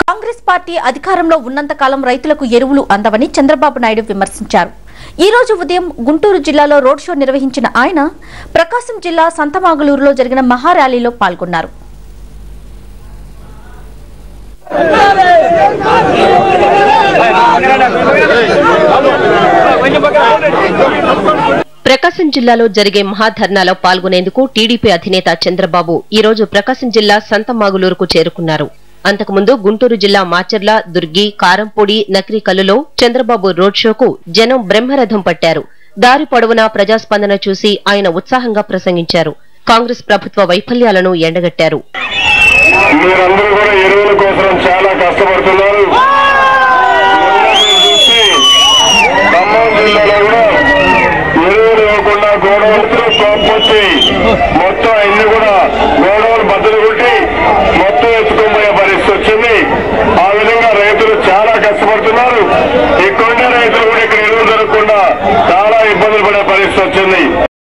Congress party అధికారంలో ఉన్నంత కాలం రైతులకు ఎరువులు అందవని చంద్రబాబు నాయుడు విమర్శించారు. ఈ రోజు ఉదయం గుంటూరు జిల్లాలో రోడ్ షో నిర్వహించిన ఆయన ప్రకాశం జిల్లా సంతమాగులూరులో జరిగిన మహా ర్యాలీలో పాల్గొన్నారు. ప్రకాశం జిల్లాలో జరిగే మహాధర్నాలో పాల్గొనేందుకు టీడీపీ అధినేత చంద్రబాబు ఈ రోజు ప్రకాశం జిల్లా సంతమాగులూరుకు చేరుకున్నారు. అంతకుముందు గుంటూరు జిల్లా మాచర్ల, దుర్గి, కారంపూడి, నకిరికల్లులో చంద్రబాబు రోడ్ షోకు జనం బ్రహ్మరథం పట్టారు. దారి పొడవునా ప్రజాస్పందన చూసి ఆయన ఉత్సాహంగా ప్రసంగించారు. కాంగ్రెస్ ప్రభుత్వ వైఫల్యాలను ఎండగట్టారు. మీరందరూ కూడా ఎరువుల కోసం చాలా కష్టపడుతున్నారు. ఖమ్మం జిల్లాలో కూడా